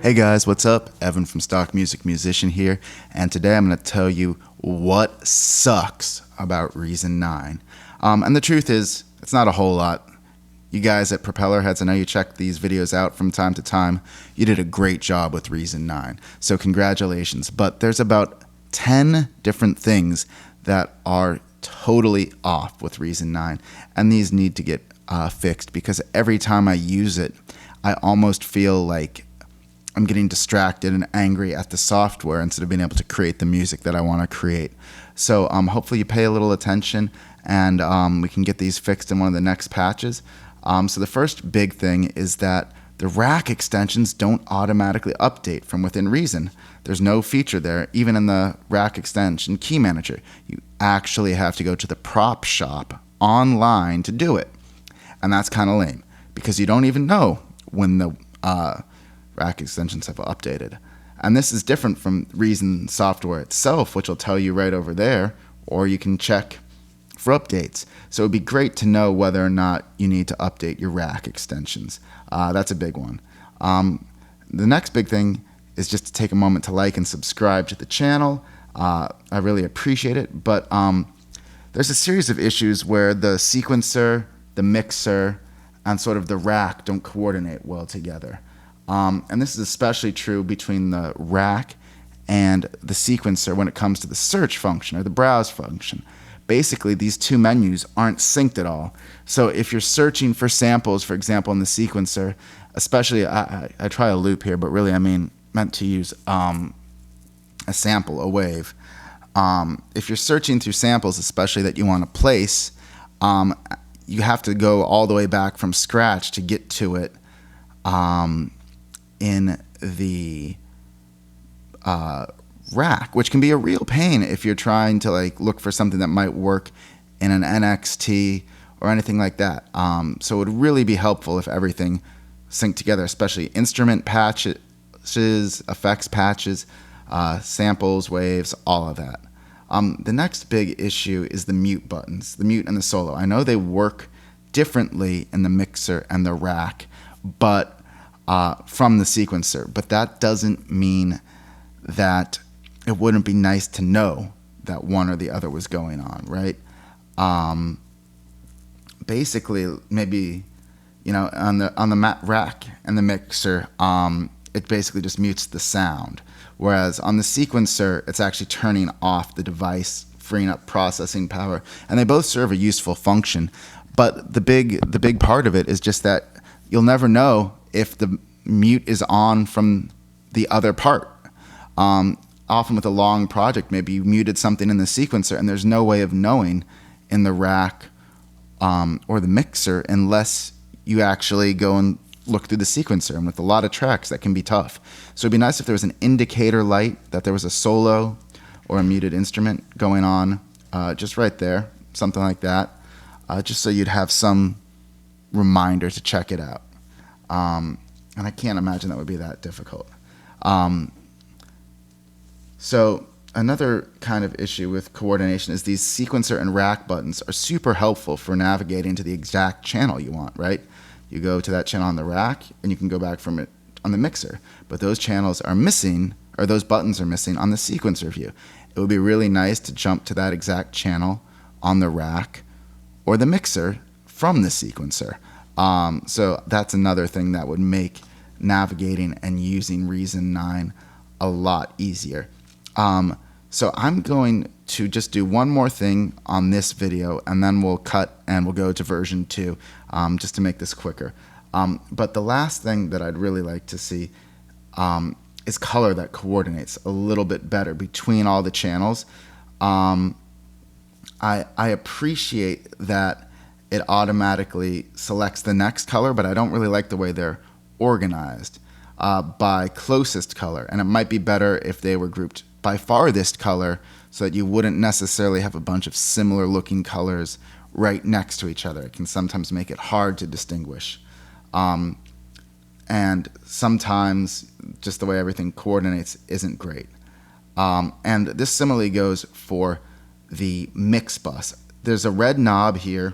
Hey guys, what's up? Evan from Stock Music Musician here, and today I'm going to tell you what sucks about Reason 9. And the truth is, it's not a whole lot. You guys at Propellerheads, I know you check these videos out from time to time. You did a great job with Reason 9, so congratulations. But there's about 10 different things that are totally off with Reason 9, and these need to get fixed because every time I use it, I almost feel like I'm getting distracted and angry at the software instead of being able to create the music that I want to create. So hopefully you pay a little attention and we can get these fixed in one of the next patches. So the first big thing is that the rack extensions don't automatically update from within Reason. There's no feature there, even in the rack extension key manager. You actually have to go to the prop shop online to do it. And that's kind of lame because you don't even know when the rack extensions have updated. And this is different from Reason software itself, which will tell you right over there, or you can check for updates. So it would be great to know whether or not you need to update your rack extensions. That's a big one. The next big thing is just to take a moment to like and subscribe to the channel. I really appreciate it, but there's a series of issues where the sequencer, the mixer, and sort of the rack don't coordinate well together. And this is especially true between the rack and the sequencer when it comes to the search function or the browse function. Basically, these two menus aren't synced at all. So if you're searching for samples, for example, in the sequencer, especially, I try a loop here, but really I meant to use a sample, a wave. If you're searching through samples, especially that you want to place, you have to go all the way back from scratch to get to it in the rack, which can be a real pain if you're trying to look for something that might work in an NXT or anything like that. So it would really be helpful if everything synced together, especially instrument patches, effects patches, samples, waves, all of that. The next big issue is the mute buttons, the mute and the solo. I know they work differently in the mixer and the rack, but from the sequencer, but that doesn't mean that it wouldn't be nice to know that one or the other was going on, right? Basically, maybe on the rack and the mixer, it basically just mutes the sound, whereas on the sequencer, it's actually turning off the device, freeing up processing power, and they both serve a useful function. But the big part of it is just that you'll never know if the mute is on from the other part. Often with a long project, maybe you muted something in the sequencer and there's no way of knowing in the rack or the mixer unless you actually go and look through the sequencer. And with a lot of tracks, that can be tough. So it'd be nice if there was an indicator light that there was a solo or a muted instrument going on just right there, something like that, just so you'd have some reminder to check it out. And I can't imagine that would be that difficult. So another kind of issue with coordination is these sequencer and rack buttons are super helpful for navigating to the exact channel you want, right? You go to that channel on the rack and you can go back from it on the mixer. But those channels are missing, or those buttons are missing on the sequencer view. It would be really nice to jump to that exact channel on the rack or the mixer from the sequencer. So that's another thing that would make navigating and using Reason 9 a lot easier. So I'm going to just do one more thing on this video and then we'll cut and we'll go to version 2 just to make this quicker. But the last thing that I'd really like to see is color that coordinates a little bit better between all the channels. I appreciate that it automatically selects the next color, but I don't really like the way they're organized by closest color. And it might be better if they were grouped by farthest color so that you wouldn't necessarily have a bunch of similar looking colors right next to each other. It can sometimes make it hard to distinguish. And sometimes just the way everything coordinates isn't great. And this similarly goes for the mix bus. There's a red knob here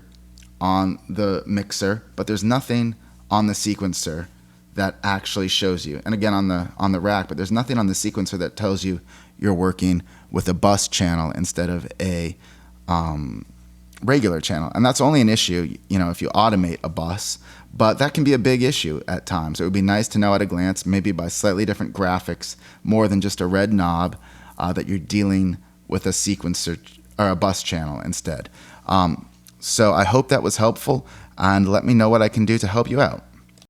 on the mixer, but there's nothing on the sequencer that actually shows you. And again, on the rack, but there's nothing on the sequencer that tells you you're working with a bus channel instead of a regular channel. And that's only an issue, if you automate a bus, but that can be a big issue at times. It would be nice to know at a glance, maybe by slightly different graphics, more than just a red knob, that you're dealing with a sequencer or a bus channel instead. So I hope that was helpful, and let me know what I can do to help you out.